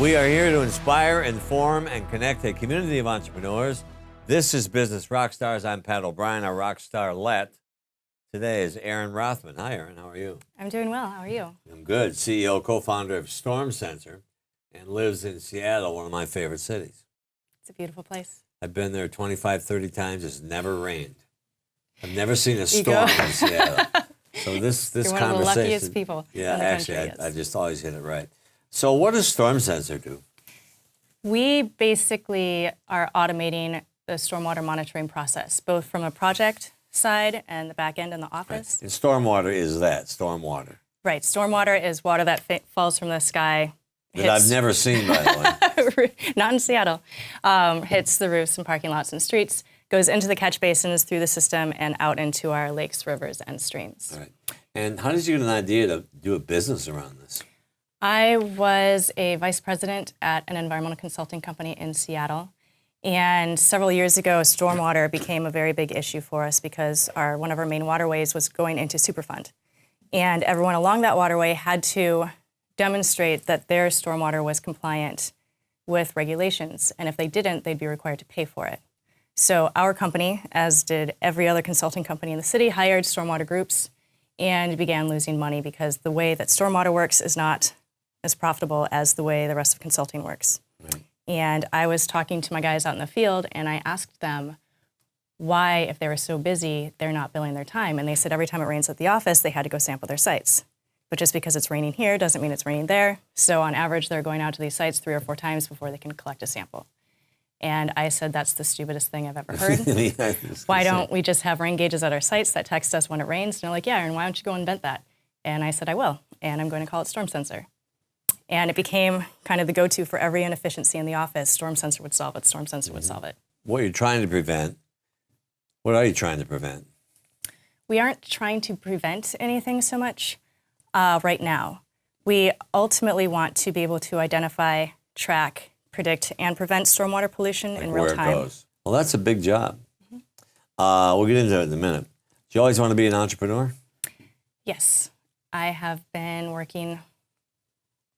We are here to inspire, inform, and connect a community of entrepreneurs. This is Business Rockstars. I'm Pat O'Brien, our rockstar-let. Today is Erin Rothman. Hi, Erin. How are you? I'm doing well. How are you? I'm good. CEO, co-founder of StormSensor, and lives in Seattle, one of my favorite cities. It's a beautiful place. I've been there 25, 30 times. It's never rained. I've never seen a storm in Seattle. So this You're one conversation. of the luckiest people Yeah, in the actually, country, yes. I just always hit it right. So what does StormSensor do? We basically are automating the stormwater monitoring process, both from a project side and the back end in the office. Right. And stormwater is that, stormwater. Right. Stormwater is water that falls from the sky. That I've never seen, by the way. Not in Seattle. Hits the roofs and parking lots and streets, goes into the catch basins through the system and out into our lakes, rivers, and streams. All right. And how did you get an idea to do a business around this? I was a vice president at an environmental consulting company in Seattle. And several years ago, stormwater became a very big issue for us because one of our main waterways was going into Superfund. And everyone along that waterway had to demonstrate that their stormwater was compliant with regulations. And if they didn't, they'd be required to pay for it. So our company, as did every other consulting company in the city, hired stormwater groups and began losing money because the way that stormwater works is not as profitable as the way the rest of consulting works. Right. And I was talking to my guys out in the field, and I asked them why, if they were so busy, they're not billing their time. And they said every time it rains at the office, they had to go sample their sites. But just because it's raining here doesn't mean it's raining there. So on average, they're going out to these sites 3 or 4 times before they can collect a sample. And I said, that's the stupidest thing I've ever heard. Yeah, why don't we just have rain gauges at our sites that text us when it rains? And they're like, yeah, and why don't you go invent that? And I said, I will. And I'm going to call it StormSensor. And it became kind of the go-to for every inefficiency in the office. StormSensor would solve it. StormSensor would solve it. What you're trying to prevent, what are you trying to prevent? We aren't trying to prevent anything so much right now. We ultimately want to be able to identify, track, predict, and prevent stormwater pollution in real time. Where it goes. Well, that's a big job. We'll get into it in a minute. Do you always want to be an entrepreneur? Yes. I have been working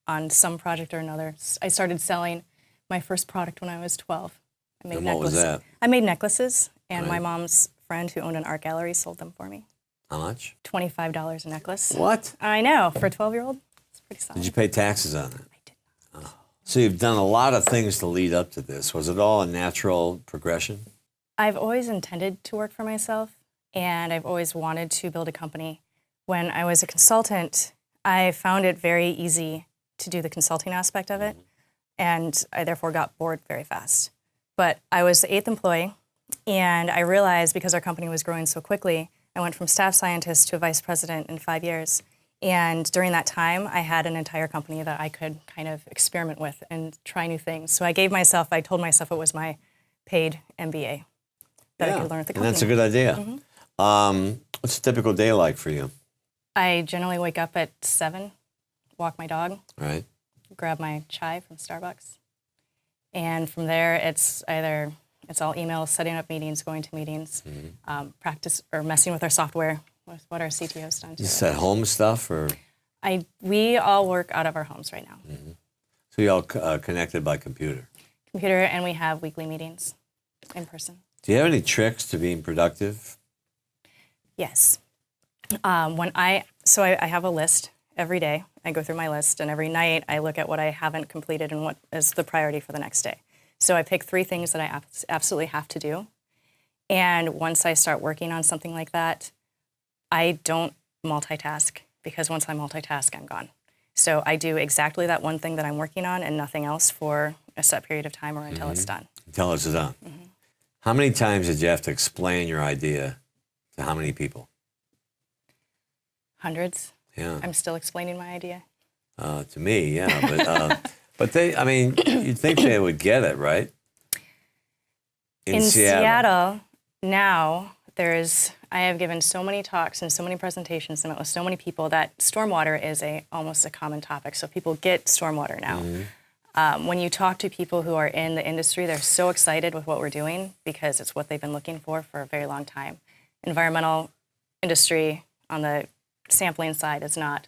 on some project or another. I started selling my first product when I was 12. I made And what was that? I made necklaces, and Right. my mom's friend who owned an art gallery sold them for me. How much? $25 a necklace. What? I know, for a 12-year-old, it's pretty solid. Did you pay taxes on it? I did not. So you've done a lot of things to lead up to this. Was it all a natural progression? I've always intended to work for myself, and I've always wanted to build a company. When I was a consultant, I found it very easy to do the consulting aspect of it, and I therefore got bored very fast. But I was the 8th employee, and I realized because our company was growing so quickly, I went from staff scientist to a vice president in 5 years. And during that time, I had an entire company that I could kind of experiment with and try new things. So I told myself it was my paid MBA that I could learn at the company. And that's a good idea. What's a typical day like for you? I generally wake up at 7, walk my dog, Right. grab my chai from Starbucks. And from there, it's all emails, setting up meetings, going to meetings, practice or messing with our software, with what our CTO's done to Is that home stuff or? We all work out of our homes right now. So you all connected by computer? Computer, and we have weekly meetings in person. Do you have any tricks to being productive? Yes. I have a list every day. I go through my list, and every night I look at what I haven't completed and what is the priority for the next day. So I pick 3 things that I absolutely have to do. And once I start working on something like that, I don't multitask, because once I multitask, I'm gone. So I do exactly that one thing that I'm working on and nothing else for a set period of time or until it's done. Until it's done. How many times did you have to explain your idea to how many people? Hundreds. Yeah. I'm still explaining my idea. To me, yeah. But you'd think they would get it, right? In Seattle, now, I have given so many talks and so many presentations and met with so many people that stormwater is almost a common topic. So people get stormwater now. When you talk to people who are in the industry, they're so excited with what we're doing because it's what they've been looking for a very long time. Environmental industry on the sampling side is not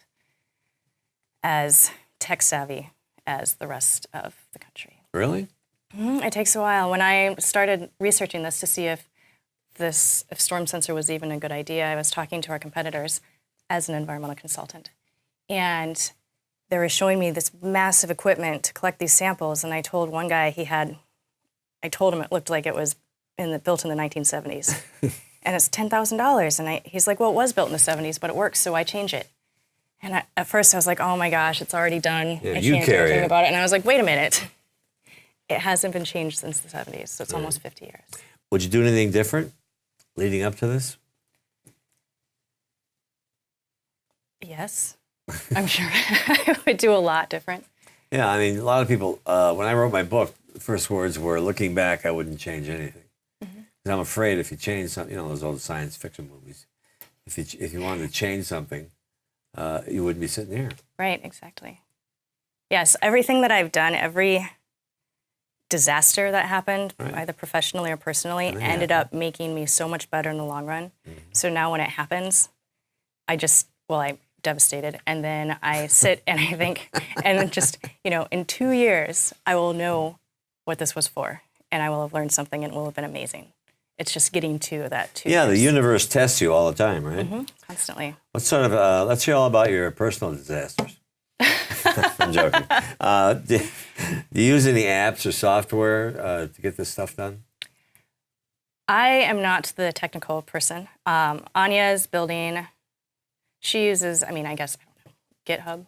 as tech savvy as the rest of the country. Really? It takes a while. When I started researching this to see if StormSensor was even a good idea, I was talking to our competitors as an environmental consultant. And they were showing me this massive equipment to collect these samples. And I told one guy I told him it looked like it was built in the 1970s. And it's $10,000. And he's like, well, it was built in the 70s, but it works, so I change it. And at first I was like, oh my gosh, it's already done. Yeah, I you can't do carry anything it. about it. And I was like, wait a minute. It hasn't been changed since the 70s, so it's almost 50 years. Would you do anything different leading up to this? Yes, I'm sure I would do a lot different. Yeah, I mean, a lot of people, when I wrote my book, the first words were, looking back, I wouldn't change anything. Because I'm afraid if you change something, those old science fiction movies, if you wanted to change something, you wouldn't be sitting here. Right, exactly. Yes, everything that I've done, every disaster that happened, either professionally or personally, ended up making me so much better in the long run. So now when it happens, I'm devastated. And then I sit and I think, and just, in 2 years, I will know what this was for. And I will have learned something and it will have been amazing. It's just getting to that 2 years. Yeah, the universe tests you all the time, right? Constantly. Let's hear all about your personal disasters. I'm joking. Do you use any apps or software to get this stuff done? I am not the technical person. Anya is building. She uses, I guess, GitHub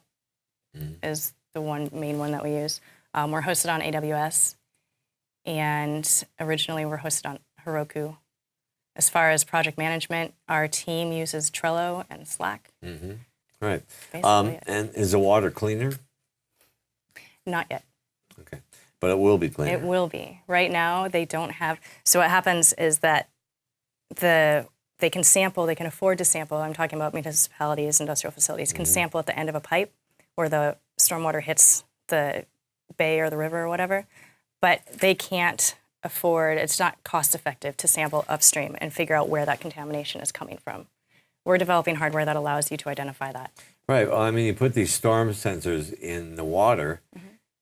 is the main one that we use. We're hosted on AWS, and originally we're hosted on Heroku. As far as project management, our team uses Trello and Slack. Right. Basically And is the water cleaner? Not yet. Okay. But it will be cleaner. It will be. Right now, they don't have. So what happens is that they can sample, they can afford to sample. I'm talking about municipalities, industrial facilities, can sample at the end of a pipe where the stormwater hits the bay or the river or whatever. But they can't afford, it's not cost effective to sample upstream and figure out where that contamination is coming from. We're developing hardware that allows you to identify that. Right. Well, you put these storm sensors in the water,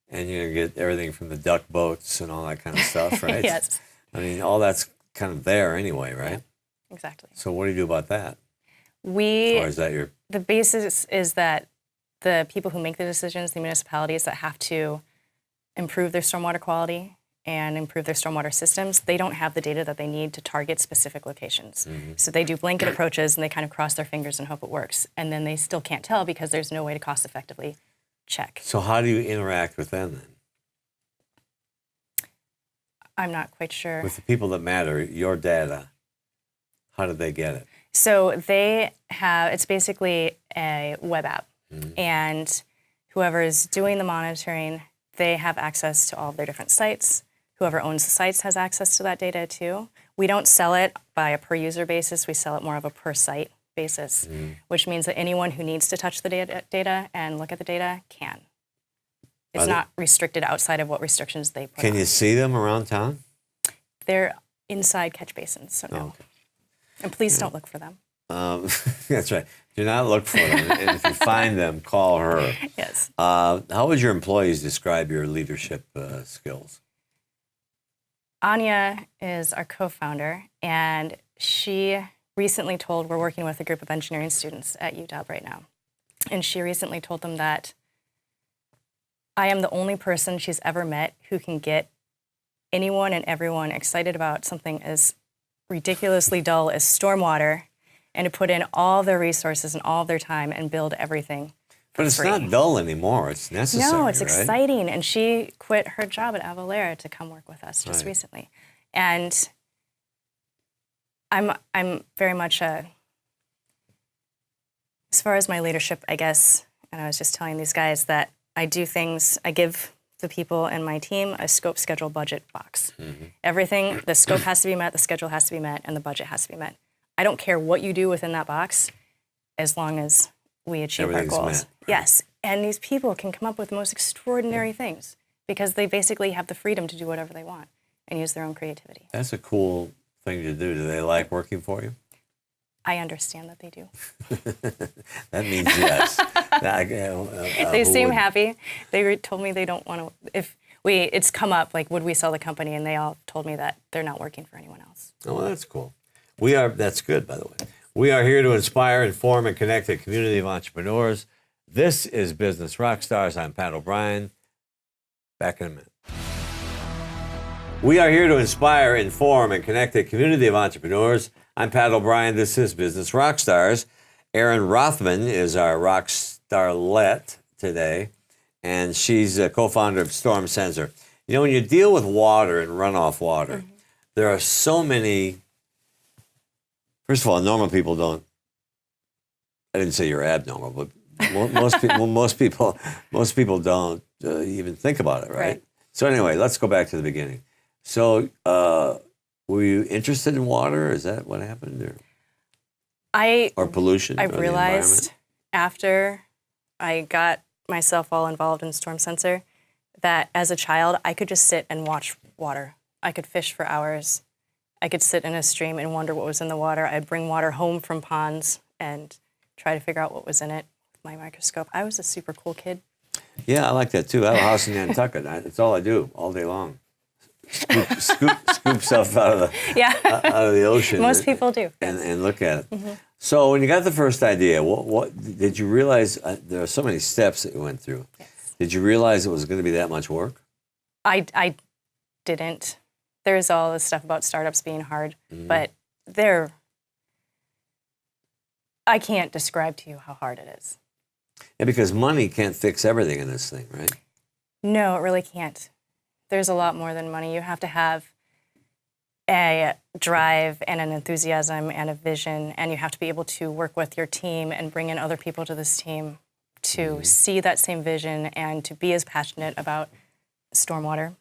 and you get everything from the duck boats and all that kind of stuff, right? Yes. All that's kind of there anyway, right? Yeah, exactly. So what do you do about that? Or is that the basis is that the people who make the decisions, the municipalities that have to improve their stormwater quality and improve their stormwater systems, they don't have the data that they need to target specific locations. So they do blanket approaches and they kind of cross their fingers and hope it works. And then they still can't tell because there's no way to cost effectively check. So how do you interact with them then? I'm not quite sure. With the people that matter, your data, how do they get it? So it's basically a web app. And whoever is doing the monitoring, they have access to all of their different sites. Whoever owns the sites has access to that data too. We don't sell it by a per user basis. We sell it more of a per site basis, which means that anyone who needs to touch the data and look at the data can. It's not restricted outside of what restrictions they put on. Can you see them around town? They're inside catch basins, so no. Oh, okay. And please don't look for them. That's right. Do not look for them. And if you find them, call her. Yes. How would your employees describe your leadership skills? Anya is our co-founder, and she recently we're working with a group of engineering students at UW right now, and she recently told them that I am the only person she's ever met who can get anyone and everyone excited about something as ridiculously dull as stormwater and to put in all their resources and all of their time and build everything But it's free. not dull anymore. It's necessary. No, it's right? exciting. And she quit her job at Avalara to come work with us just recently. And I'm very much as far as my leadership, I guess, and I was just telling these guys that I give the people in my team a scope, schedule, budget box. Everything, the scope has to be met, the schedule has to be met, and the budget has to be met. I don't care what you do within that box as long as we achieve our goals. Met. Yes, and these people can come up with the most extraordinary things because they basically have the freedom to do whatever they want and use their own creativity. That's a cool thing to do. Do they like working for you? I understand that they do. That means yes. They who seem wouldn't? happy. They told me they don't want to. If it's come up, like, would we sell the company? And they all told me that they're not working for anyone else. Oh, well, that's cool. That's good, by the way. We are here to inspire, inform, and connect a community of entrepreneurs. This is Business Rockstars. I'm Pat O'Brien. Back in a minute. We are here to inspire, inform, and connect a community of entrepreneurs. I'm Pat O'Brien. This is Business Rockstars. Erin Rothman is our rock starlet today, and she's a co-founder of StormSensor. You know, when you deal with water and runoff water, there are so many. First of all, normal people don't. I didn't say you're abnormal, but most people don't even think about it, right? So anyway, let's go back to the beginning. So, were you interested in water? Is that what happened, or pollution? I or the realized after I got myself all involved in StormSensor that as a child I could just sit and watch water. I could fish for hours. I could sit in a stream and wonder what was in the water. I'd bring water home from ponds and try to figure out what was in it with my microscope. I was a super cool kid. Yeah, I like that too. I have a house in Nantucket. That's all I do all day long. Scoop stuff out of the ocean. Most people do. And look at it. So when you got the first idea, what did you realize? There are so many steps that you went through. Yes. Did you realize it was going to be that much work? I didn't. There's all this stuff about startups being hard, but I can't describe to you how hard it is. Yeah, because money can't fix everything in this thing, right? No, it really can't. There's a lot more than money. You have to have a drive and an enthusiasm and a vision, and you have to be able to work with your team and bring in other people to this team to see that same vision and to be as passionate about stormwater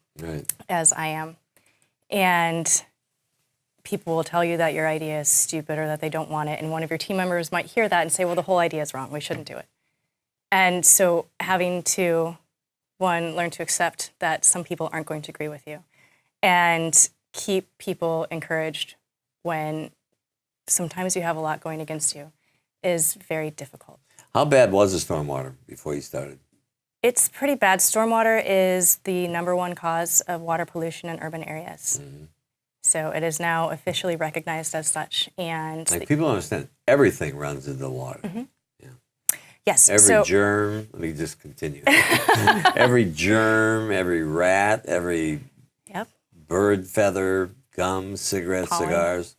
as I am. And people will tell you that your idea is stupid or that they don't want it, and one of your team members might hear that and say, well, the whole idea is wrong. We shouldn't do it. And so having to, one, learn to accept that some people aren't going to agree with you, and keep people encouraged when sometimes you have a lot going against you is very difficult. How bad was the stormwater before you started? It's pretty bad. Stormwater is the #1 cause of water pollution in urban areas. So it is now officially recognized as such. And people don't understand, everything runs into the water. yes. Every germ, let me just continue. Every germ, every rat, every bird feather, gum, cigarettes, cigars,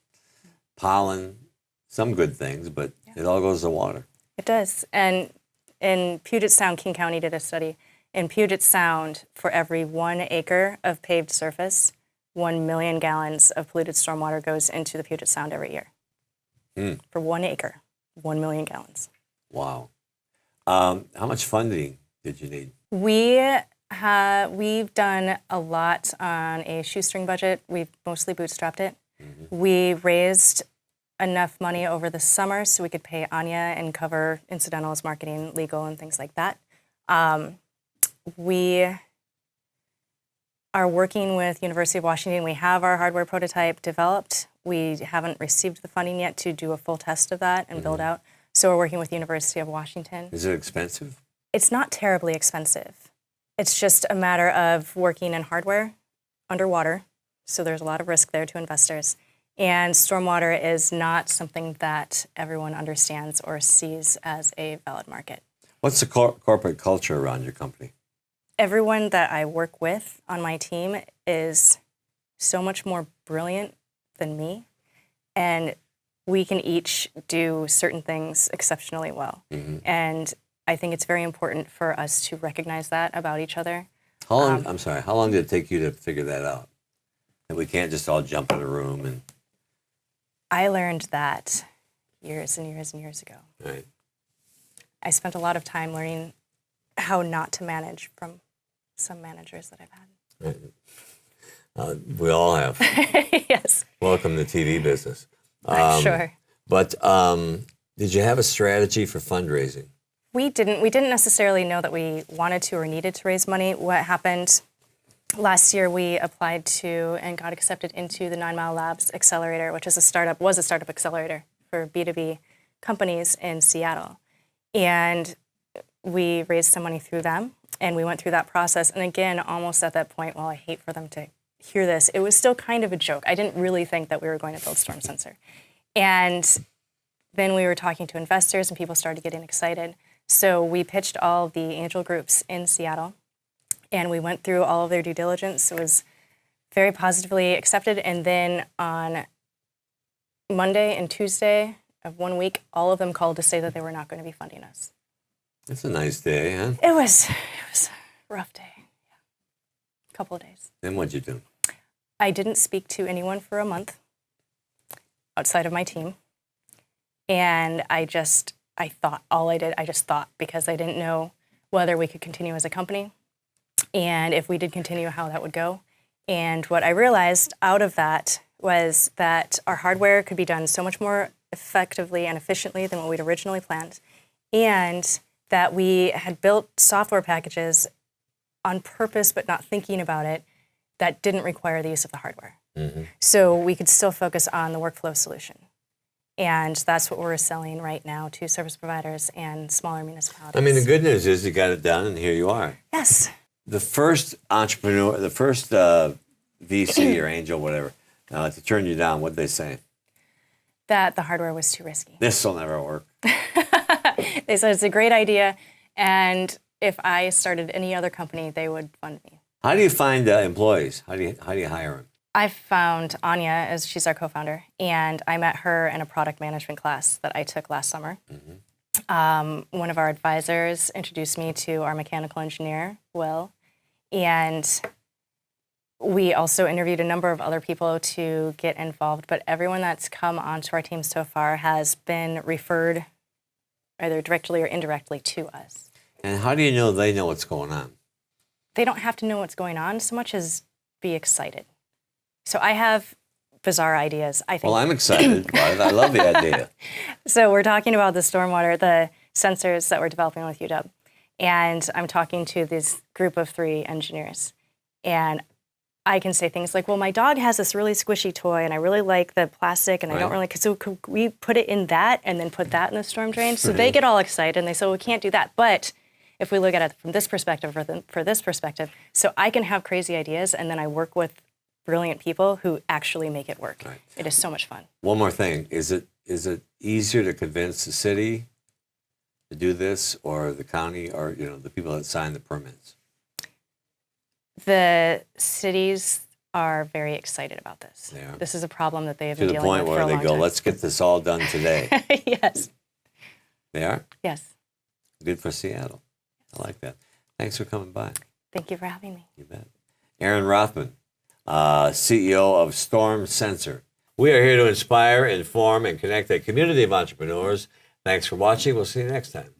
pollen, some good things, but it all goes to water. It does. And in Puget Sound, King County did a study. In Puget Sound, for every 1 acre of paved surface, 1 million gallons of polluted stormwater goes into the Puget Sound every year. For 1 acre, 1 million gallons. Wow. How much funding did you need? We've done a lot on a shoestring budget. We've mostly bootstrapped it. We raised enough money over the summer so we could pay Anya and cover incidentals, marketing, legal, and things like that. We are working with University of Washington. We have our hardware prototype developed. We haven't received the funding yet to do a full test of that and build out. So we're working with University of Washington. Is it expensive? It's not terribly expensive. It's just a matter of working in hardware underwater. So there's a lot of risk there to investors. And stormwater is not something that everyone understands or sees as a valid market. What's the corporate culture around your company? Everyone that I work with on my team is so much more brilliant than me, and we can each do certain things exceptionally well. And I think it's very important for us to recognize that about each other. How long did it take you to figure that out? That we can't just all jump in a room and... I learned that years and years and years ago. Right. I spent a lot of time learning how not to manage from some managers that I've had. Right. We all have. Yes. Welcome to the TV business. I'm sure. But did you have a strategy for fundraising? We didn't. We didn't necessarily know that we wanted to or needed to raise money. What happened last year, we applied to and got accepted into the 9 Mile Labs Accelerator, which was a startup accelerator for B2B companies in Seattle. And we raised some money through them, and we went through that process. And again, almost at that point, while I hate for them to hear this, it was still kind of a joke. I didn't really think that we were going to build StormSensor. And then we were talking to investors, and people started getting excited. So we pitched all the angel groups in Seattle, and we went through all of their due diligence. It was very positively accepted. And then on Monday and Tuesday of 1 week, all of them called to say that they were not going to be funding us. It's a nice day, huh? It was a rough day. Yeah. A couple of days. Then what'd you do? I didn't speak to anyone for a month outside of my team. And I just thought because I didn't know whether we could continue as a company, and if we did continue, how that would go. And what I realized out of that was that our hardware could be done so much more effectively and efficiently than what we'd originally planned, and that we had built software packages on purpose but not thinking about it that didn't require the use of the hardware. Mm-hmm. So we could still focus on the workflow solution. And that's what we're selling right now to service providers and smaller municipalities. I mean, the good news is you got it done, and here you are. Yes. The first entrepreneur, the first VC or angel, whatever, to turn you down, what'd they say? That the hardware was too risky. This will never work. They said it's a great idea, and if I started any other company, they would fund me. How do you find employees? How do you hire them? I found Anya, as she's our co-founder, and I met her in a product management class that I took last summer. Mm-hmm. One of our advisors introduced me to our mechanical engineer, Will, and we also interviewed a number of other people to get involved, but everyone that's come onto our team so far has been referred either directly or indirectly to us. And how do you know they know what's going on? They don't have to know what's going on so much as be excited. So I have bizarre ideas, I think. Well, I'm excited about it. I love the idea. So we're talking about the stormwater, the sensors that we're developing with UW. And I'm talking to this group of 3 engineers. And I can say things like, well, my dog has this really squishy toy, and I really like the plastic, and I don't really, so could we put it in that and then put that in the storm drain? So they get all excited, and they say, well, we can't do that. But if we look at it from this perspective or for this perspective, so I can have crazy ideas, and then I work with brilliant people who actually make it work. Right. It is so much fun. One more thing. Is it easier to convince the city to do this, or the county, or the people that sign the permits? The cities are very excited about this. They are. This is a problem that they have been dealing with for a long time. To the point where they go, let's get this all done today. Yes. They are? Yes. Good for Seattle. I like that. Thanks for coming by. Thank you for having me. You bet. Erin Rothman, CEO of StormSensor. We are here to inspire, inform, and connect a community of entrepreneurs. Thanks for watching. We'll see you next time.